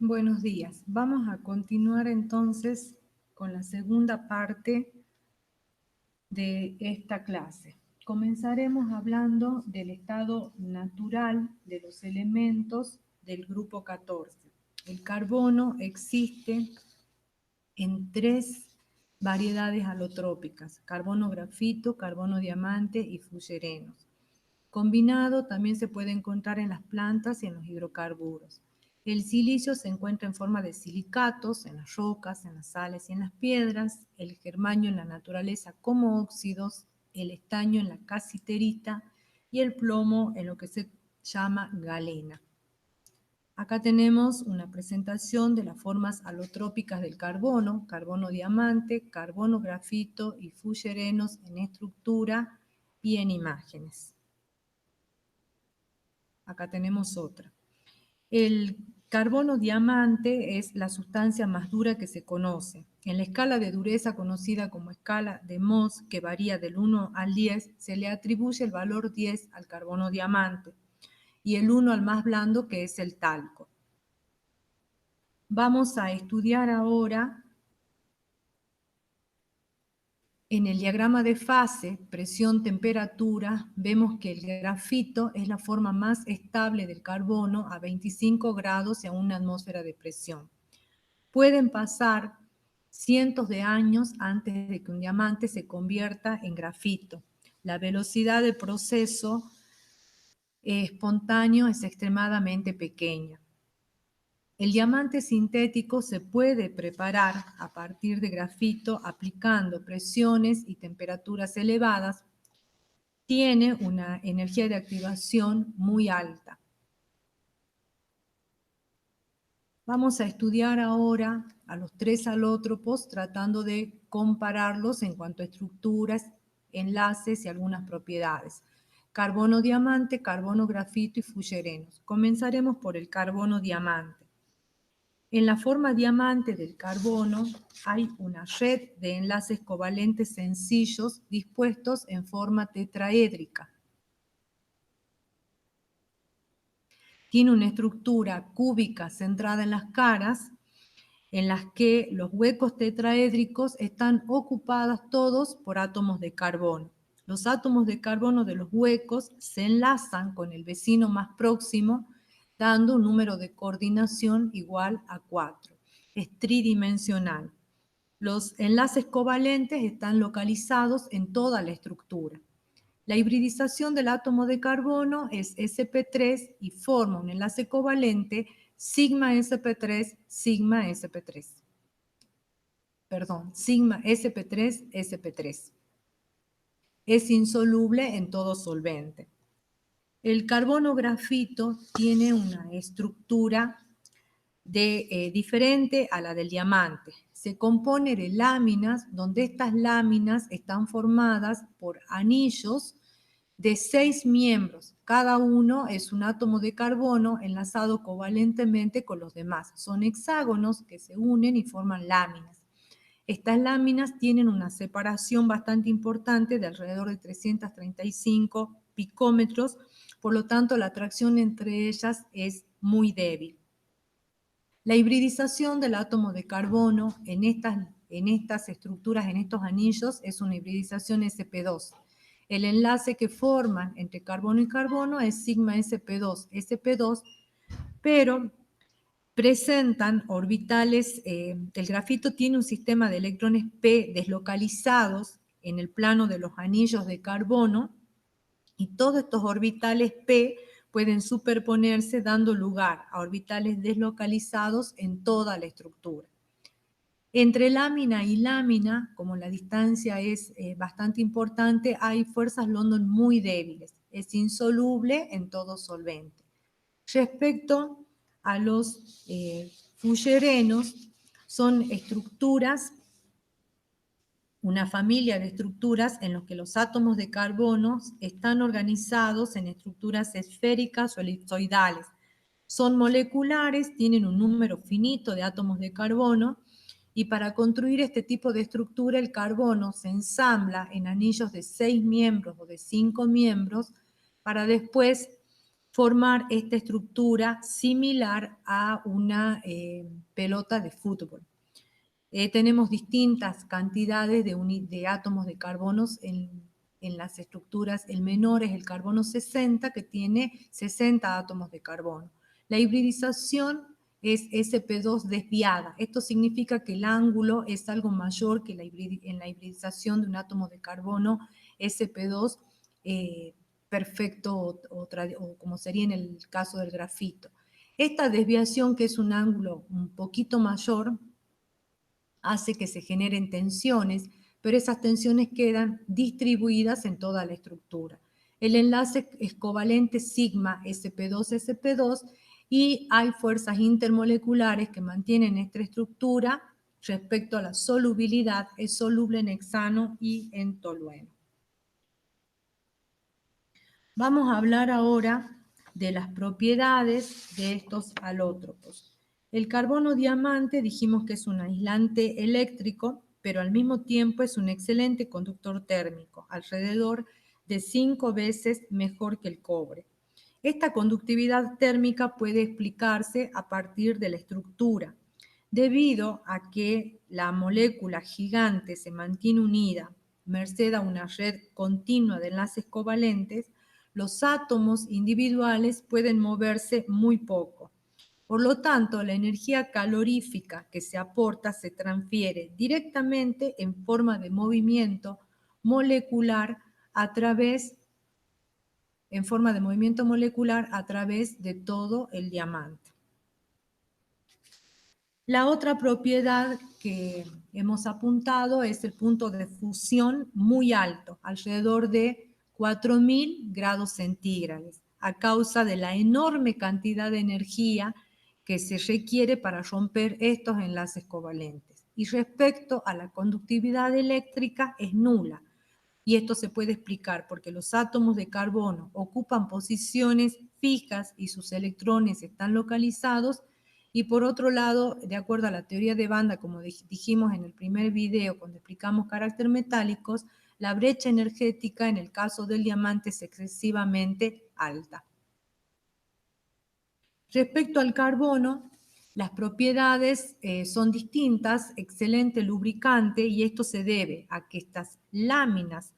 Buenos días. Vamos a continuar entonces con la segunda parte de esta clase. Comenzaremos hablando del estado natural de los elementos del grupo 14. El carbono existe en 3 variedades alotrópicas: carbono grafito, carbono diamante y fullerenos. Combinado también se puede encontrar en las plantas y en los hidrocarburos. El silicio se encuentra en forma de silicatos en las rocas, en las sales y en las piedras, el germanio en la naturaleza como óxidos, el estaño en la casiterita y el plomo en lo que se llama galena. Acá tenemos una presentación de las formas alotrópicas del carbono: carbono diamante, carbono grafito y fullerenos en estructura y en imágenes. Acá tenemos otra. El carbono diamante es la sustancia más dura que se conoce. En la escala de dureza conocida como escala de Mohs, que varía del 1 al 10, se le atribuye el valor 10 al carbono diamante y el 1 al más blando, que es el talco. Vamos a estudiar ahora en el diagrama de fase, presión, temperatura, vemos que el grafito es la forma más estable del carbono a 25 grados y a una atmósfera de presión. Pueden pasar cientos de años antes de que un diamante se convierta en grafito. La velocidad de proceso espontáneo es extremadamente pequeña. El diamante sintético se puede preparar a partir de grafito aplicando presiones y temperaturas elevadas. Tiene una energía de activación muy alta. Vamos a estudiar ahora a los 3 alótropos tratando de compararlos en cuanto a estructuras, enlaces y algunas propiedades. Carbono diamante, carbono grafito y fullerenos. Comenzaremos por el carbono diamante. En la forma diamante del carbono hay una red de enlaces covalentes sencillos dispuestos en forma tetraédrica. Tiene una estructura cúbica centrada en las caras, en las que los huecos tetraédricos están ocupados todos por átomos de carbono. Los átomos de carbono de los huecos se enlazan con el vecino más próximo, dando un número de coordinación igual a 4. Es tridimensional. Los enlaces covalentes están localizados en toda la estructura. La hibridización del átomo de carbono es sp3 y forma un enlace covalente sigma sp3, sigma sp3. Sigma sp3, sp3. Es insoluble en todo solvente. El carbono grafito tiene una estructura diferente a la del diamante. Se compone de láminas, donde estas láminas están formadas por anillos de 6 miembros. Cada uno es un átomo de carbono enlazado covalentemente con los demás. Son hexágonos que se unen y forman láminas. Estas láminas tienen una separación bastante importante de alrededor de 335 picómetros, por lo tanto la atracción entre ellas es muy débil. La hibridización del átomo de carbono en estas estructuras, en estos anillos, es una hibridización sp2. El enlace que forman entre carbono y carbono es sigma sp2, sp2, pero presentan orbitales, el grafito tiene un sistema de electrones p deslocalizados en el plano de los anillos de carbono, y todos estos orbitales p pueden superponerse dando lugar a orbitales deslocalizados en toda la estructura. Entre lámina y lámina, como la distancia es bastante importante, hay fuerzas London muy débiles. Es insoluble en todo solvente. Respecto a los fullerenos, son estructuras, una familia de estructuras en las que los átomos de carbono están organizados en estructuras esféricas o elipsoidales. Son moleculares, tienen un número finito de átomos de carbono, y para construir este tipo de estructura el carbono se ensambla en anillos de 6 miembros o de 5 miembros para después formar esta estructura similar a una pelota de fútbol. Tenemos distintas cantidades de átomos de carbono en las estructuras. El menor es el carbono 60, que tiene 60 átomos de carbono. La hibridización es sp2 desviada. Esto significa que el ángulo es algo mayor que en la hibridización de un átomo de carbono sp2 perfecto o como sería en el caso del grafito. Esta desviación, que es un ángulo un poquito mayor, hace que se generen tensiones, pero esas tensiones quedan distribuidas en toda la estructura. El enlace es covalente sigma sp2-sp2 y hay fuerzas intermoleculares que mantienen esta estructura respecto a la solubilidad. Es soluble en hexano y en tolueno. Vamos a hablar ahora de las propiedades de estos alótropos. El carbono diamante dijimos que es un aislante eléctrico, pero al mismo tiempo es un excelente conductor térmico, alrededor de 5 veces mejor que el cobre. Esta conductividad térmica puede explicarse a partir de la estructura, debido a que la molécula gigante se mantiene unida merced a una red continua de enlaces covalentes. Los átomos individuales pueden moverse muy poco. Por lo tanto, la energía calorífica que se aporta se transfiere directamente en forma de movimiento molecular a través de todo el diamante. La otra propiedad que hemos apuntado es el punto de fusión muy alto, alrededor de 4000 grados centígrados, a causa de la enorme cantidad de energía que se requiere para romper estos enlaces covalentes. Y respecto a la conductividad eléctrica, es nula. Y esto se puede explicar porque los átomos de carbono ocupan posiciones fijas y sus electrones están localizados. Y por otro lado, de acuerdo a la teoría de banda, como dijimos en el primer video cuando explicamos carácter metálicos, la brecha energética en el caso del diamante es excesivamente alta. Respecto al carbono, las propiedades son distintas, excelente lubricante, y esto se debe a que estas láminas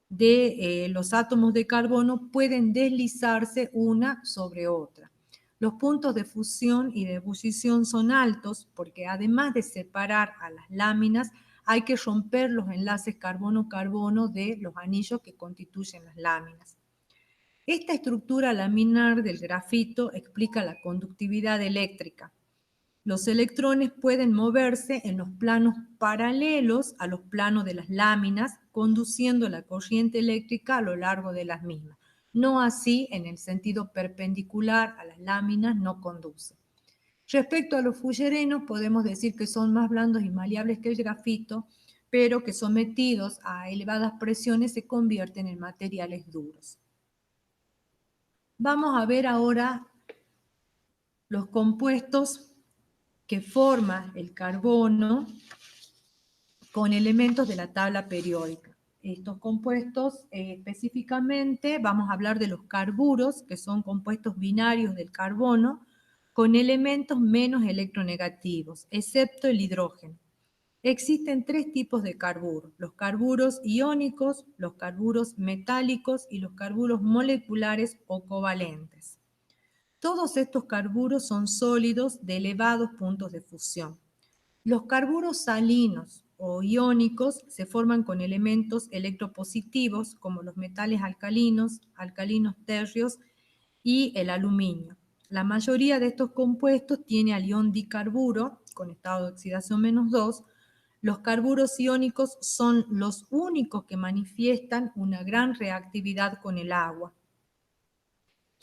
de los átomos de carbono pueden deslizarse una sobre otra. Los puntos de fusión y de ebullición son altos porque además de separar a las láminas, hay que romper los enlaces carbono-carbono de los anillos que constituyen las láminas. Esta estructura laminar del grafito explica la conductividad eléctrica. Los electrones pueden moverse en los planos paralelos a los planos de las láminas, conduciendo la corriente eléctrica a lo largo de las mismas. No así en el sentido perpendicular a las láminas, no conduce. Respecto a los fullerenos, podemos decir que son más blandos y maleables que el grafito, pero que sometidos a elevadas presiones se convierten en materiales duros. Vamos a ver ahora los compuestos que forma el carbono con elementos de la tabla periódica. Estos compuestos específicamente vamos a hablar de los carburos, que son compuestos binarios del carbono, con elementos menos electronegativos, excepto el hidrógeno. Existen 3 tipos de carburos: los carburos iónicos, los carburos metálicos y los carburos moleculares o covalentes. Todos estos carburos son sólidos de elevados puntos de fusión. Los carburos salinos o iónicos se forman con elementos electropositivos como los metales alcalinos, alcalinos tercios y el aluminio. La mayoría de estos compuestos tiene al ion dicarburo con estado de oxidación -2. Los carburos iónicos son los únicos que manifiestan una gran reactividad con el agua.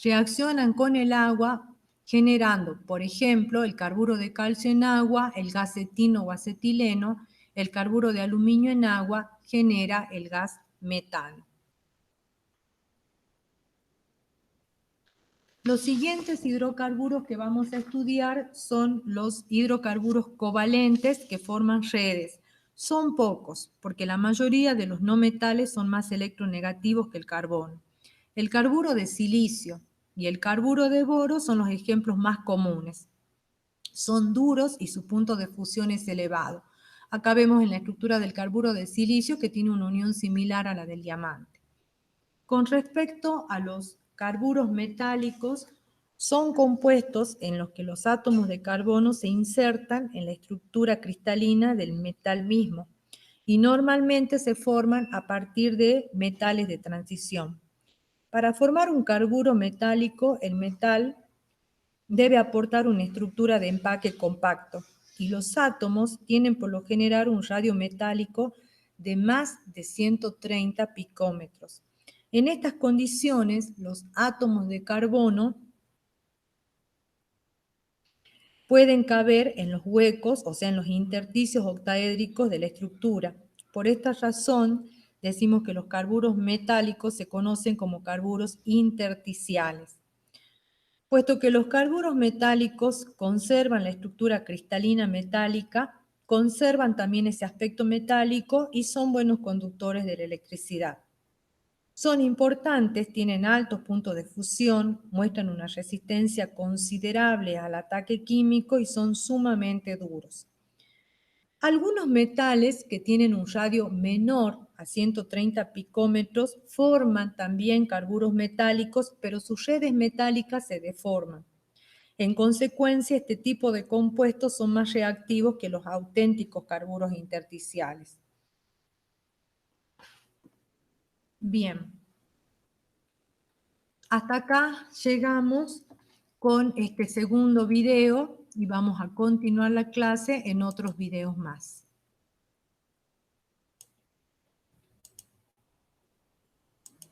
Reaccionan con el agua generando, por ejemplo, el carburo de calcio en agua, el gas etino o acetileno. El carburo de aluminio en agua genera el gas metano. Los siguientes hidrocarburos que vamos a estudiar son los hidrocarburos covalentes que forman redes. Son pocos, porque la mayoría de los no metales son más electronegativos que el carbono. El carburo de silicio y el carburo de boro son los ejemplos más comunes. Son duros y su punto de fusión es elevado. Acá vemos en la estructura del carburo de silicio que tiene una unión similar a la del diamante. Con respecto a los carburos metálicos, son compuestos en los que los átomos de carbono se insertan en la estructura cristalina del metal mismo y normalmente se forman a partir de metales de transición. Para formar un carburo metálico, el metal debe aportar una estructura de empaque compacto y los átomos tienen por lo general un radio metálico de más de 130 picómetros. En estas condiciones, los átomos de carbono pueden caber en los huecos, o sea, en los intersticios octaédricos de la estructura. Por esta razón, decimos que los carburos metálicos se conocen como carburos intersticiales. Puesto que los carburos metálicos conservan la estructura cristalina metálica, conservan también ese aspecto metálico y son buenos conductores de la electricidad. Son importantes, tienen altos puntos de fusión, muestran una resistencia considerable al ataque químico y son sumamente duros. Algunos metales que tienen un radio menor a 130 picómetros forman también carburos metálicos, pero sus redes metálicas se deforman. En consecuencia, este tipo de compuestos son más reactivos que los auténticos carburos intersticiales. Bien, hasta acá llegamos con este segundo video y vamos a continuar la clase en otros videos más.